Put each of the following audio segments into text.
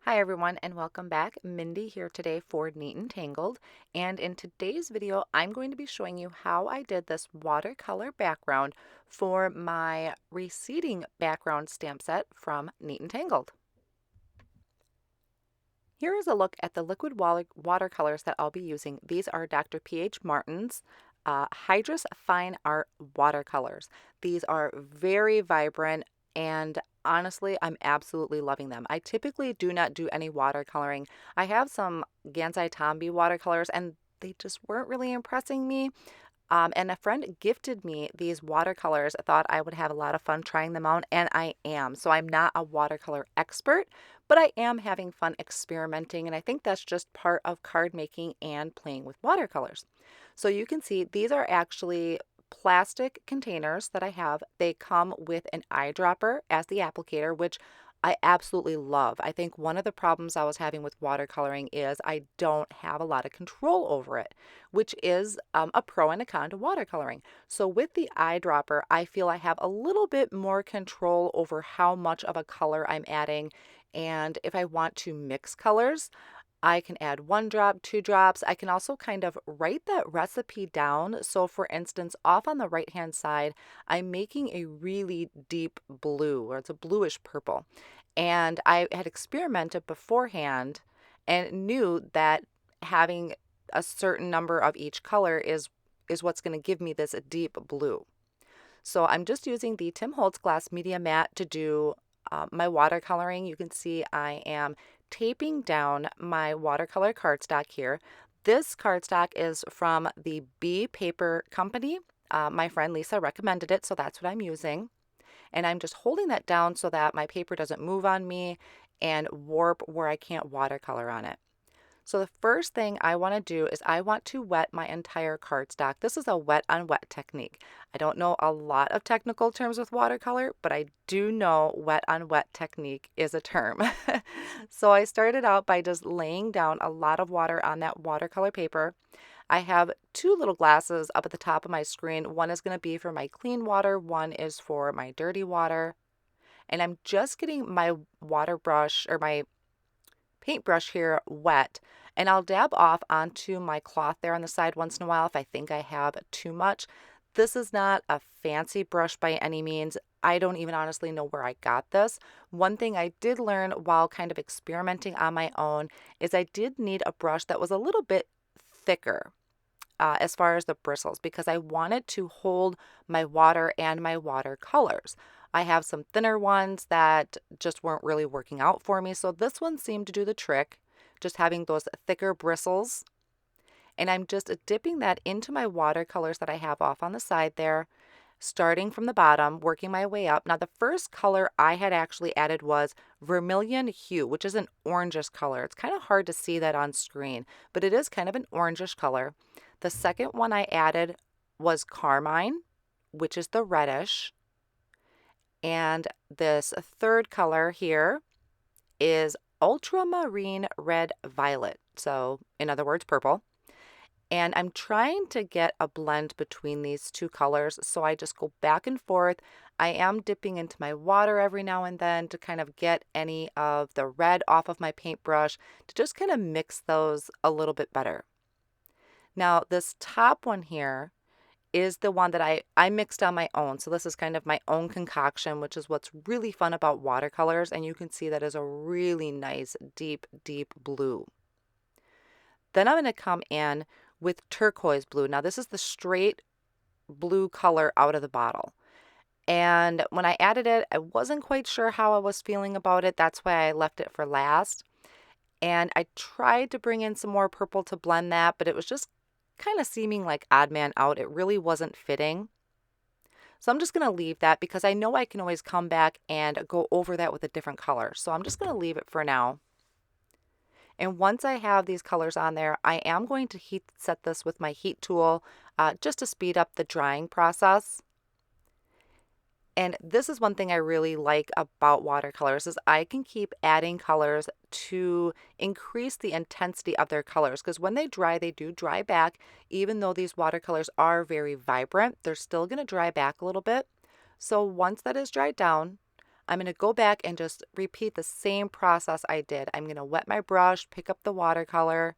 Hi everyone and welcome back. Mindy here today for Neat and Tangled, and in today's video I'm going to be showing you how I did this watercolor background for my receding background stamp set from Neat and Tangled. Here is a look at the liquid watercolors that I'll be using. These are Dr. P.H. Martin's Hydrus Fine Art watercolors. These are very vibrant and honestly, I'm absolutely loving them. I typically do not do any watercoloring. I have some Gansai Tomby watercolors and they just weren't really impressing me. And a friend gifted me these watercolors. I thought I would have a lot of fun trying them out, and I am. So I'm not a watercolor expert, but I am having fun experimenting, and I think that's just part of card making and playing with watercolors. So you can see these are actually plastic containers that I have. They come with an eyedropper as the applicator, which I absolutely love. I think one of the problems I was having with watercoloring is I don't have a lot of control over it, which is a pro and a con to watercoloring. So with the eyedropper, I feel I have a little bit more control over how much of a color I'm adding. And if I want to mix colors, I can add 1 drop, 2 drops. I can also kind of write that recipe down. So for instance, off on the right hand side, I'm making a really deep blue, or it's a bluish purple. And I had experimented beforehand and knew that having a certain number of each color is what's going to give me this deep blue. So I'm just using the Tim Holtz Glass Media Matte to do my watercoloring. You can see I am taping down my watercolor cardstock here. This cardstock is from the B Paper Company. My friend Lisa recommended it, so that's what I'm using. And I'm just holding that down so that my paper doesn't move on me and warp where I can't watercolor on it. So the first thing I want to do is I want to wet my entire cardstock. This is a wet on wet technique. I don't know a lot of technical terms with watercolor, but I do know wet on wet technique is a term. So I started out by just laying down a lot of water on that watercolor paper. I have 2 little glasses up at the top of my screen. One is going to be for my clean water, one is for my dirty water. And I'm just getting my water brush or my paintbrush here wet, and I'll dab off onto my cloth there on the side once in a while if I think I have too much. This is not a fancy brush by any means. I don't even honestly know where I got this. One thing I did learn while kind of experimenting on my own is I did need a brush that was a little bit thicker as far as the bristles, because I wanted to hold my water and my watercolors. I have some thinner ones that just weren't really working out for me, so this one seemed to do the trick, just having those thicker bristles. And I'm just dipping that into my watercolors that I have off on the side there, starting from the bottom, working my way up. Now, the first color I had actually added was Vermilion Hue, which is an orangish color. It's kind of hard to see that on screen, but it is kind of an orangish color. The second one I added was Carmine, which is the reddish. And this third color here is Ultramarine Red Violet. So, in other words, purple. And I'm trying to get a blend between these 2 colors, so I just go back and forth. I am dipping into my water every now and then to kind of get any of the red off of my paintbrush to just kind of mix those a little bit better. Now, this top one here is the one that I mixed on my own. So this is kind of my own concoction, which is what's really fun about watercolors. And you can see that is a really nice, deep, deep blue. Then I'm going to come in with turquoise blue. Now this is the straight blue color out of the bottle. And when I added it, I wasn't quite sure how I was feeling about it. That's why I left it for last. And I tried to bring in some more purple to blend that, but it was just kind of seeming like odd man out. It really wasn't fitting. So I'm just going to leave that because I know I can always come back and go over that with a different color. So I'm just going to leave it for now. And once I have these colors on there, I am going to heat set this with my heat tool just to speed up the drying process. And this is one thing I really like about watercolors is I can keep adding colors to increase the intensity of their colors, because when they do dry back. Even though these watercolors are very vibrant, they're still going to dry back a little bit. So once that is dried down, I'm going to go back and just repeat the same process I did. I'm going to wet my brush, pick up the watercolor,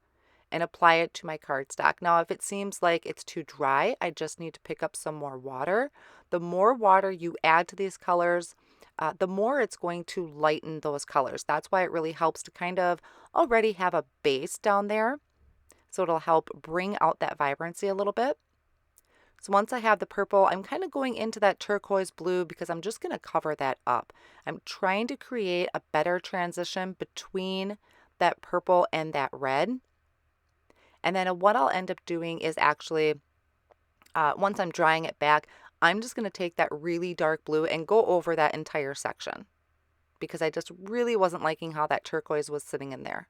and apply it to my cardstock. Now, if it seems like it's too dry, I just need to pick up some more water. The more water you add to these colors, the more it's going to lighten those colors. That's why it really helps to kind of already have a base down there. So it'll help bring out that vibrancy a little bit. So once I have the purple, I'm kind of going into that turquoise blue because I'm just going to cover that up. I'm trying to create a better transition between that purple and that red. And then what I'll end up doing is actually, once I'm drying it back, I'm just going to take that really dark blue and go over that entire section because I just really wasn't liking how that turquoise was sitting in there.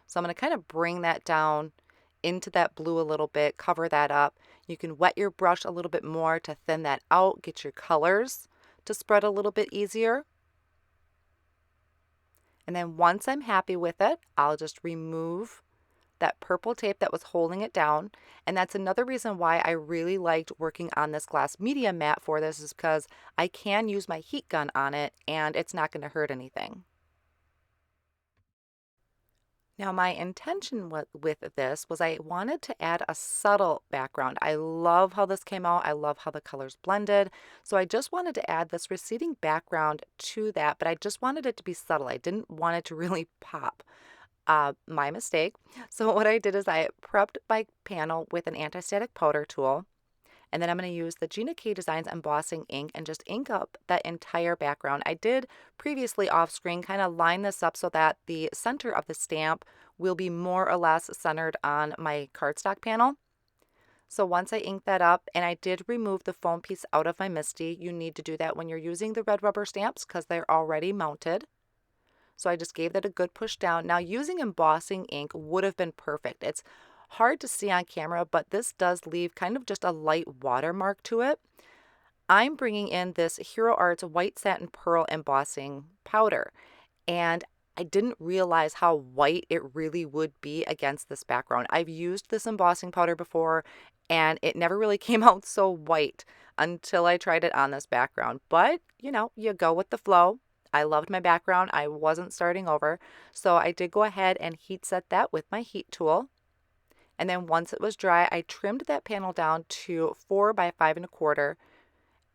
So I'm going to kind of bring that down into that blue a little bit, cover that up. You can wet your brush a little bit more to thin that out, get your colors to spread a little bit easier. And then once I'm happy with it, I'll just remove that purple tape that was holding it down. And that's another reason why I really liked working on this glass media mat for this, is because I can use my heat gun on it and it's not going to hurt anything. Now, my intention with this was I wanted to add a subtle background. I love how this came out. I love how the colors blended. So I just wanted to add this receding background to that, but I just wanted it to be subtle. I didn't want it to really pop. My mistake. So what I did is I prepped my panel with an anti-static powder tool. And then I'm going to use the Gina K Designs embossing ink and just ink up that entire background. I did previously off screen kind of line this up so that the center of the stamp will be more or less centered on my cardstock panel. So once I inked that up, and I did remove the foam piece out of my Misty. You need to do that when you're using the red rubber stamps because they're already mounted. So I just gave that a good push down. Now, using embossing ink would have been perfect. It's hard to see on camera, but this does leave kind of just a light watermark to it. I'm bringing in this Hero Arts White Satin Pearl embossing powder, and I didn't realize how white it really would be against this background. I've used this embossing powder before, and it never really came out so white until I tried it on this background. But, you know, you go with the flow. I loved my background. I wasn't starting over. So I did go ahead and heat set that with my heat tool. And then once it was dry, I trimmed that panel down to 4 by 5 1/4.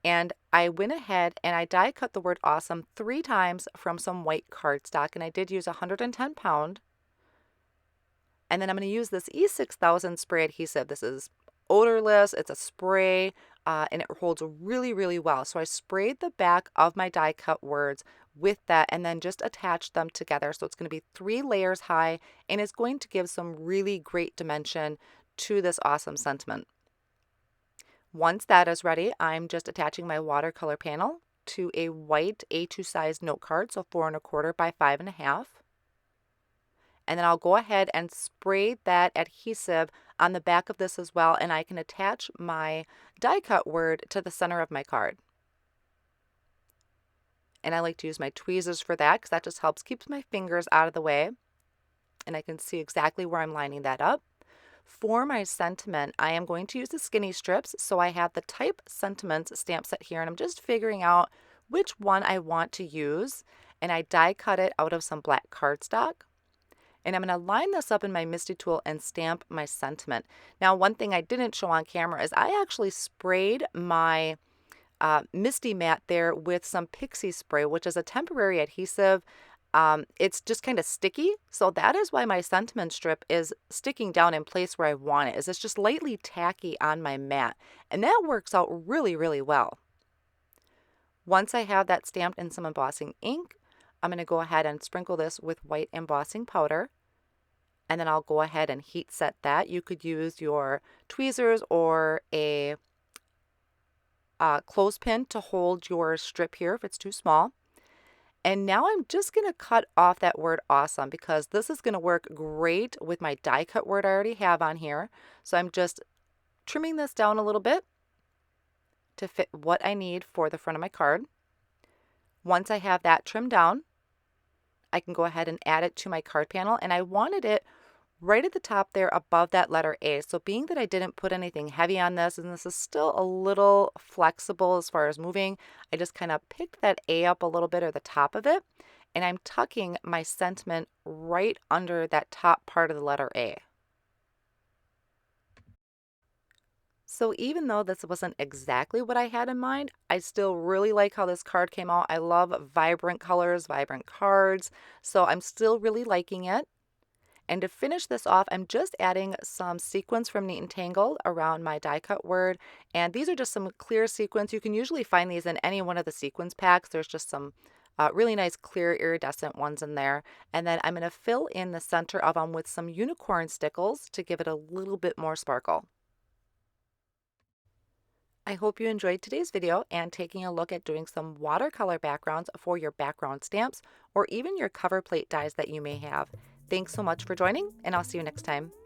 And I went ahead and I die cut the word awesome 3 times from some white cardstock. And I did use 110 pound. And then I'm going to use this E6000 spray adhesive. This is odorless. It's a spray. And it holds really, really well. So I sprayed the back of my die cut words with that and then just attached them together. So it's going to be 3 layers high and it's going to give some really great dimension to this awesome sentiment. Once that is ready, I'm just attaching my watercolor panel to a white A2 size note card, so 4 1/4 by 5 1/2. And then I'll go ahead and spray that adhesive on the back of this as well, and I can attach my die cut word to the center of my card. And I like to use my tweezers for that because that just helps keep my fingers out of the way. And I can see exactly where I'm lining that up. For my sentiment, I am going to use the skinny strips. So I have the Type Sentiments stamp set here, and I'm just figuring out which one I want to use. And I die cut it out of some black cardstock. And I'm going to line this up in my Misty tool and stamp my sentiment. Now, one thing I didn't show on camera is I actually sprayed my Misty mat there with some pixie spray, which is a temporary adhesive. It's just kind of sticky. So that is why my sentiment strip is sticking down in place where I want it, is it's just lightly tacky on my mat. And that works out really, really well. Once I have that stamped in some embossing ink, I'm going to go ahead and sprinkle this with white embossing powder. And then I'll go ahead and heat set that. You could use your tweezers or a clothespin to hold your strip here if it's too small. And now I'm just going to cut off that word awesome because this is going to work great with my die cut word I already have on here. So I'm just trimming this down a little bit to fit what I need for the front of my card. Once I have that trimmed down, I can go ahead and add it to my card panel, and I wanted it right at the top there above that letter A. So being that I didn't put anything heavy on this, and this is still a little flexible as far as moving, I just kind of picked that A up a little bit, or the top of it, and I'm tucking my sentiment right under that top part of the letter A. So even though this wasn't exactly what I had in mind, I still really like how this card came out. I love vibrant colors, vibrant cards, so I'm still really liking it. And to finish this off, I'm just adding some sequins from Neat and Tangled around my die cut word. And these are just some clear sequins. You can usually find these in any one of the sequins packs. There's just some really nice clear iridescent ones in there. And then I'm going to fill in the center of them with some unicorn stickles to give it a little bit more sparkle. I hope you enjoyed today's video and taking a look at doing some watercolor backgrounds for your background stamps or even your cover plate dies that you may have. Thanks so much for joining, and I'll see you next time.